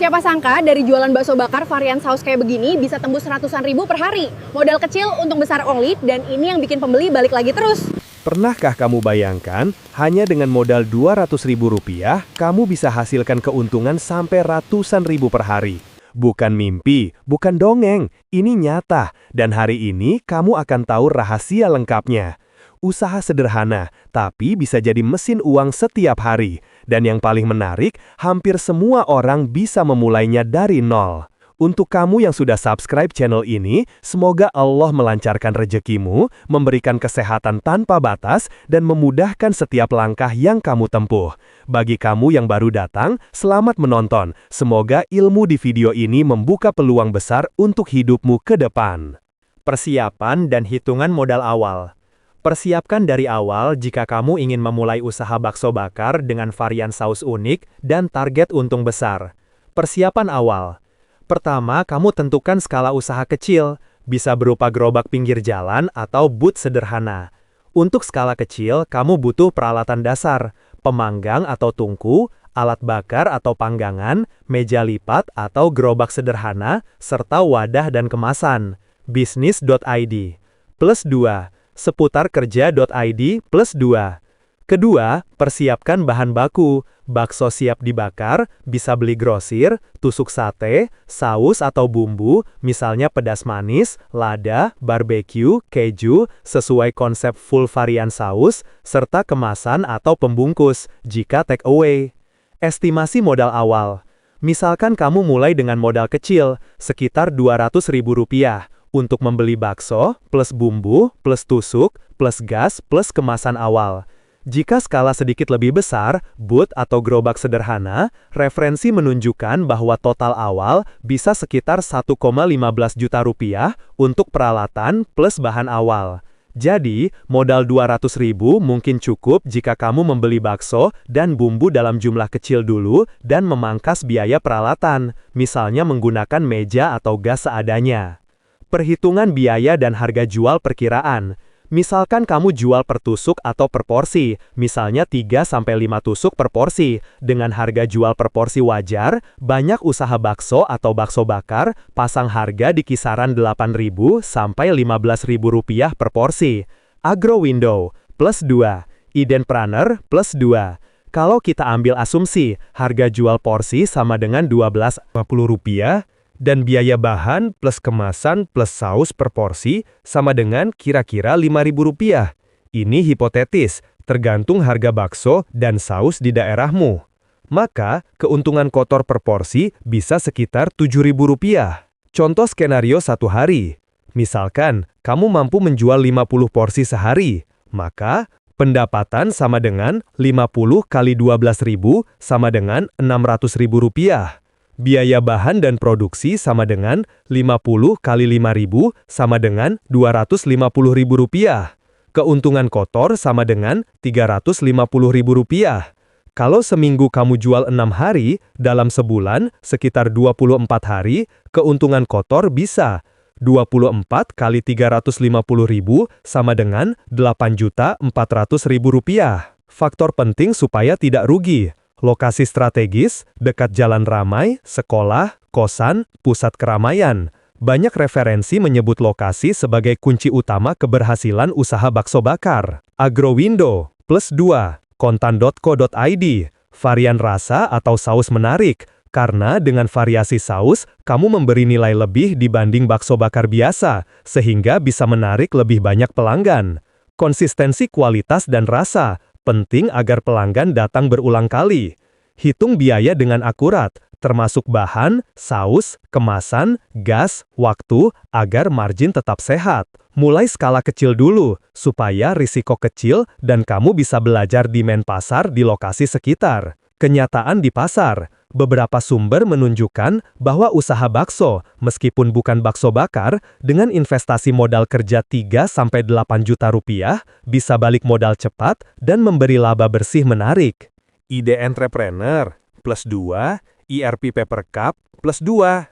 Siapa sangka dari jualan bakso bakar varian saus kayak begini bisa tembus ratusan ribu per hari. Modal kecil, untung besar only, dan ini yang bikin pembeli balik lagi terus. Pernahkah kamu bayangkan, hanya dengan modal Rp200.000, kamu bisa hasilkan keuntungan sampai ratusan ribu per hari? Bukan mimpi, bukan dongeng, ini nyata. Dan hari ini kamu akan tahu rahasia lengkapnya. Usaha sederhana, tapi bisa jadi mesin uang setiap hari. Dan yang paling menarik, hampir semua orang bisa memulainya dari nol. Untuk kamu yang sudah subscribe channel ini, semoga Allah melancarkan rezekimu, memberikan kesehatan tanpa batas, dan memudahkan setiap langkah yang kamu tempuh. Bagi kamu yang baru datang, selamat menonton. Semoga ilmu di video ini membuka peluang besar untuk hidupmu ke depan. Persiapan dan hitungan modal awal. Persiapkan dari awal jika kamu ingin memulai usaha bakso bakar dengan varian saus unik dan target untung besar. Persiapan awal. Pertama, kamu tentukan skala usaha kecil, bisa berupa gerobak pinggir jalan atau booth sederhana. Untuk skala kecil, kamu butuh peralatan dasar, pemanggang atau tungku, alat bakar atau panggangan, meja lipat atau gerobak sederhana, serta wadah dan kemasan. Bisnis.id. Plus 2. Seputarkerja.id plus 2. Kedua, persiapkan bahan baku. Bakso siap dibakar, bisa beli grosir, tusuk sate, saus atau bumbu, misalnya pedas manis, lada, barbeque, keju, sesuai konsep full varian saus, serta kemasan atau pembungkus, jika take away. Estimasi modal awal. Misalkan kamu mulai dengan modal kecil, sekitar Rp200.000. Untuk membeli bakso, plus bumbu, plus tusuk, plus gas, plus kemasan awal. Jika skala sedikit lebih besar, booth atau gerobak sederhana, referensi menunjukkan bahwa total awal bisa sekitar Rp1,15 juta untuk peralatan plus bahan awal. Jadi, modal Rp200.000 mungkin cukup jika kamu membeli bakso dan bumbu dalam jumlah kecil dulu dan memangkas biaya peralatan, misalnya menggunakan meja atau gas seadanya. Perhitungan biaya dan harga jual perkiraan. Misalkan kamu jual per tusuk atau per porsi, misalnya 3-5 tusuk per porsi. Dengan harga jual per porsi wajar, banyak usaha bakso atau bakso bakar pasang harga di kisaran Rp8.000 sampai Rp15.000 per porsi. Agrowindow, plus 2. Idenpreneur, plus 2. Kalau kita ambil asumsi, harga jual porsi sama dengan Rp12.50, dan biaya bahan plus kemasan plus saus per porsi sama dengan kira-kira Rp5.000. Ini hipotetis, tergantung harga bakso dan saus di daerahmu. Maka, keuntungan kotor per porsi bisa sekitar Rp7.000. Contoh skenario 1 hari. Misalkan, kamu mampu menjual 50 porsi sehari, maka pendapatan sama dengan 50 kali 12.000 sama dengan Rp600.000. Biaya bahan dan produksi sama dengan 50 kali 5.000 sama dengan Rp250.000. Keuntungan kotor sama dengan Rp350.000. Kalau seminggu kamu jual 6 hari, dalam sebulan sekitar 24 hari, keuntungan kotor bisa 24 kali 350.000 sama dengan Rp8.400.000. Faktor penting supaya tidak rugi. Lokasi strategis, dekat jalan ramai, sekolah, kosan, pusat keramaian. Banyak referensi menyebut lokasi sebagai kunci utama keberhasilan usaha bakso bakar. Agrowindow, plus 2. Kontan.co.id. Varian rasa atau saus menarik. Karena dengan variasi saus, kamu memberi nilai lebih dibanding bakso bakar biasa, sehingga bisa menarik lebih banyak pelanggan. Konsistensi kualitas dan rasa. Penting agar pelanggan datang berulang kali. Hitung biaya dengan akurat, termasuk bahan, saus, kemasan, gas, waktu, agar margin tetap sehat. Mulai skala kecil dulu, supaya risiko kecil dan kamu bisa belajar demand pasar di lokasi sekitar. Kenyataan di pasar. Beberapa sumber menunjukkan bahwa usaha bakso, meskipun bukan bakso bakar, dengan investasi modal kerja 3-8 juta rupiah, bisa balik modal cepat dan memberi laba bersih menarik. Ide entrepreneur, plus 2, ERP Paper Cup, plus 2.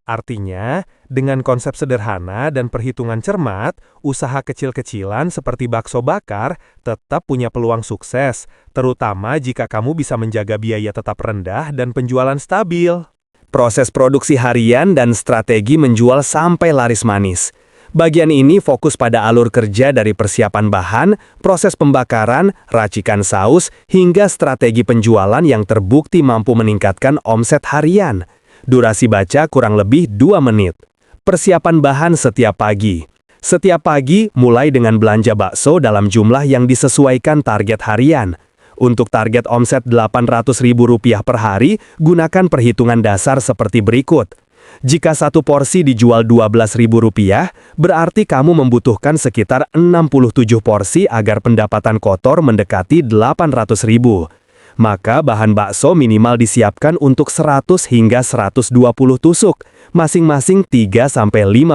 Artinya, dengan konsep sederhana dan perhitungan cermat, usaha kecil-kecilan seperti bakso bakar tetap punya peluang sukses, terutama jika kamu bisa menjaga biaya tetap rendah dan penjualan stabil. proses produksi harian dan strategi menjual sampai laris manis. Bagian ini fokus pada alur kerja dari persiapan bahan, proses pembakaran, racikan saus, hingga strategi penjualan yang terbukti mampu meningkatkan omset harian. Durasi baca kurang lebih 2 menit. Persiapan bahan setiap pagi. Setiap pagi, mulai dengan belanja bakso dalam jumlah yang disesuaikan target harian. Untuk target omset Rp800.000 per hari, gunakan perhitungan dasar seperti berikut. Jika satu porsi dijual Rp12.000, berarti kamu membutuhkan sekitar 67 porsi agar pendapatan kotor mendekati Rp800.000. Maka bahan bakso minimal disiapkan untuk 100 hingga 120 tusuk, masing-masing 3-5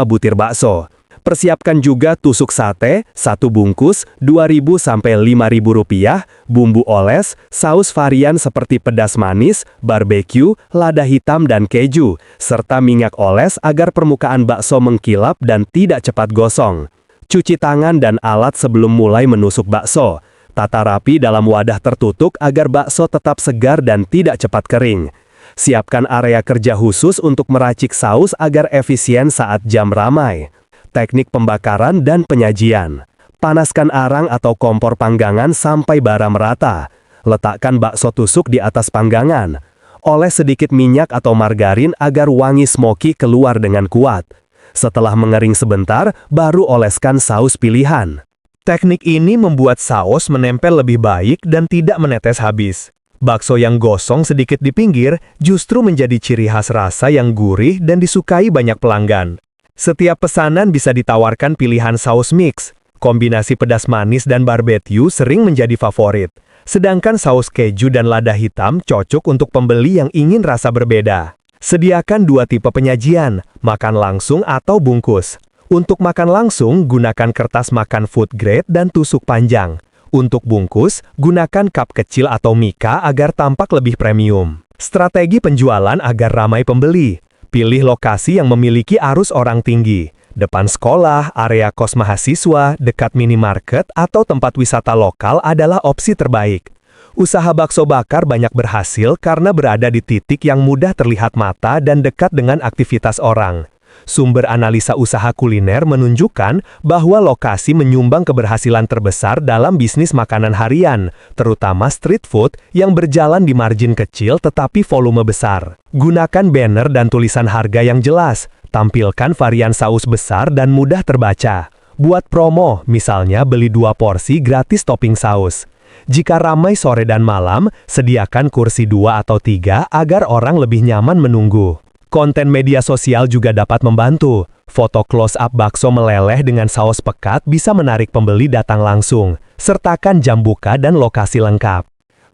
butir bakso. Persiapkan juga tusuk sate, 1 bungkus, Rp2.000-Rp5.000, bumbu oles, saus varian seperti pedas manis, barbeque, lada hitam dan keju, serta minyak oles agar permukaan bakso mengkilap dan tidak cepat gosong. Cuci tangan dan alat sebelum mulai menusuk bakso. Tata rapi dalam wadah tertutup agar bakso tetap segar dan tidak cepat kering. Siapkan area kerja khusus untuk meracik saus agar efisien saat jam ramai. Teknik pembakaran dan penyajian. Panaskan arang atau kompor panggangan sampai bara merata. Letakkan bakso tusuk di atas panggangan. Oles sedikit minyak atau margarin agar wangi smoky keluar dengan kuat. Setelah mengering sebentar, baru oleskan saus pilihan. Teknik ini membuat saus menempel lebih baik dan tidak menetes habis. Bakso yang gosong sedikit di pinggir justru menjadi ciri khas rasa yang gurih dan disukai banyak pelanggan. Setiap pesanan bisa ditawarkan pilihan saus mix. Kombinasi pedas manis dan barbeque sering menjadi favorit. Sedangkan saus keju dan lada hitam cocok untuk pembeli yang ingin rasa berbeda. Sediakan 2 tipe penyajian, makan langsung atau bungkus. Untuk makan langsung, gunakan kertas makan food grade dan tusuk panjang. Untuk bungkus, gunakan cup kecil atau mika agar tampak lebih premium. Strategi penjualan agar ramai pembeli. Pilih lokasi yang memiliki arus orang tinggi. Depan sekolah, area kos mahasiswa, dekat minimarket, atau tempat wisata lokal adalah opsi terbaik. Usaha bakso bakar banyak berhasil karena berada di titik yang mudah terlihat mata dan dekat dengan aktivitas orang. Sumber analisa usaha kuliner menunjukkan bahwa lokasi menyumbang keberhasilan terbesar dalam bisnis makanan harian, terutama street food yang berjalan di margin kecil tetapi volume besar. Gunakan banner dan tulisan harga yang jelas, tampilkan varian saus besar dan mudah terbaca. Buat promo, misalnya beli 2 porsi gratis topping saus. Jika ramai sore dan malam, sediakan kursi 2 atau 3 agar orang lebih nyaman menunggu. Konten media sosial juga dapat membantu. Foto close-up bakso meleleh dengan saus pekat bisa menarik pembeli datang langsung. Sertakan jam buka dan lokasi lengkap.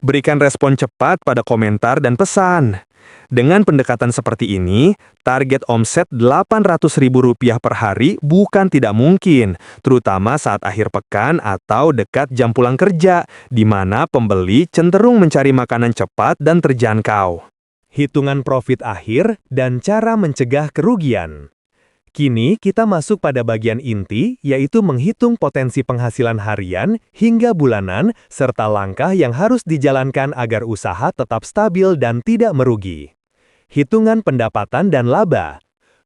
Berikan respon cepat pada komentar dan pesan. Dengan pendekatan seperti ini, target omset Rp800.000 per hari bukan tidak mungkin, terutama saat akhir pekan atau dekat jam pulang kerja, di mana pembeli cenderung mencari makanan cepat dan terjangkau. Hitungan profit akhir dan cara mencegah kerugian. Kini kita masuk pada bagian inti, yaitu menghitung potensi penghasilan harian hingga bulanan, serta langkah yang harus dijalankan agar usaha tetap stabil dan tidak merugi. Hitungan pendapatan dan laba.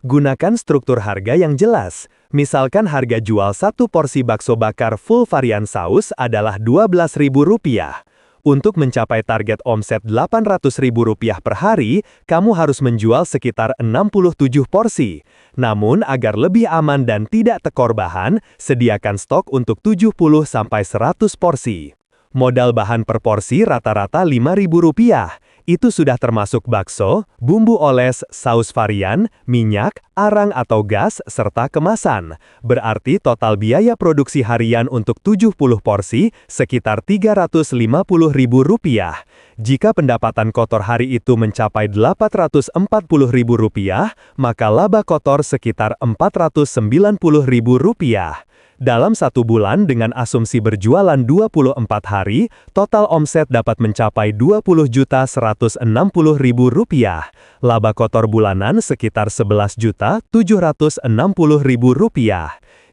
Gunakan struktur harga yang jelas. Misalkan harga jual 1 porsi bakso bakar full varian saus adalah Rp12.000. Untuk mencapai target omset Rp800.000 per hari, kamu harus menjual sekitar 67 porsi. Namun, agar lebih aman dan tidak tekor bahan, sediakan stok untuk 70-100 porsi. Modal bahan per porsi rata-rata Rp5.000. Itu sudah termasuk bakso, bumbu oles, saus varian, minyak, arang atau gas, serta kemasan. Berarti total biaya produksi harian untuk 70 porsi sekitar Rp350.000. Jika pendapatan kotor hari itu mencapai Rp840.000, maka laba kotor sekitar Rp490.000. Dalam 1 bulan dengan asumsi berjualan 24 hari, total omset dapat mencapai Rp20.160.000. Laba kotor bulanan sekitar Rp11.760.000.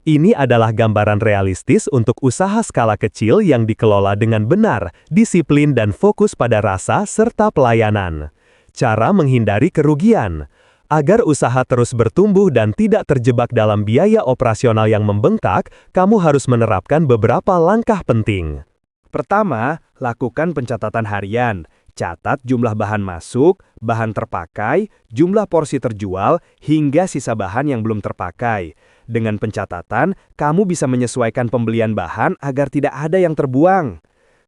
Ini adalah gambaran realistis untuk usaha skala kecil yang dikelola dengan benar, disiplin dan fokus pada rasa serta pelayanan. Cara menghindari kerugian. Agar usaha terus bertumbuh dan tidak terjebak dalam biaya operasional yang membengkak, kamu harus menerapkan beberapa langkah penting. Pertama, lakukan pencatatan harian. Catat jumlah bahan masuk, bahan terpakai, jumlah porsi terjual, hingga sisa bahan yang belum terpakai. Dengan pencatatan, kamu bisa menyesuaikan pembelian bahan agar tidak ada yang terbuang.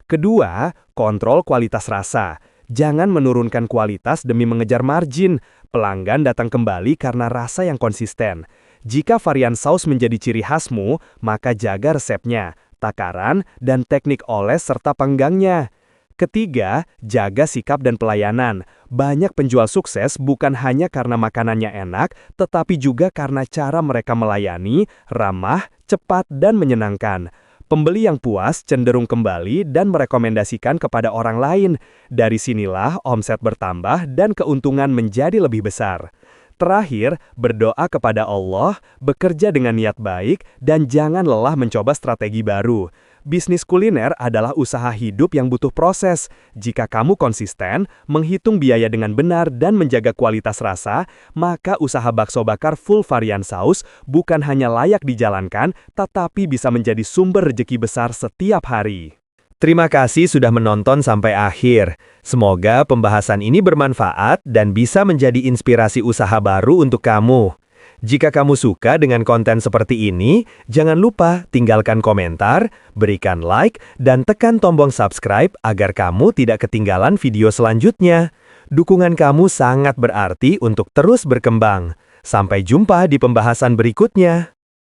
Kedua, kontrol kualitas rasa. Jangan menurunkan kualitas demi mengejar margin. Pelanggan datang kembali karena rasa yang konsisten. Jika varian saus menjadi ciri khasmu, maka jaga resepnya, takaran, dan teknik oles serta panggangnya. Ketiga, jaga sikap dan pelayanan. Banyak penjual sukses bukan hanya karena makanannya enak, tetapi juga karena cara mereka melayani, ramah, cepat, dan menyenangkan. Pembeli yang puas cenderung kembali dan merekomendasikan kepada orang lain. Dari sinilah omset bertambah dan keuntungan menjadi lebih besar. Terakhir, berdoa kepada Allah, bekerja dengan niat baik, dan jangan lelah mencoba strategi baru. Bisnis kuliner adalah usaha hidup yang butuh proses. Jika kamu konsisten, menghitung biaya dengan benar dan menjaga kualitas rasa, maka usaha bakso bakar full varian saus bukan hanya layak dijalankan, tetapi bisa menjadi sumber rezeki besar setiap hari. Terima kasih sudah menonton sampai akhir. Semoga pembahasan ini bermanfaat dan bisa menjadi inspirasi usaha baru untuk kamu. Jika kamu suka dengan konten seperti ini, jangan lupa tinggalkan komentar, berikan like, dan tekan tombol subscribe agar kamu tidak ketinggalan video selanjutnya. Dukungan kamu sangat berarti untuk terus berkembang. Sampai jumpa di pembahasan berikutnya.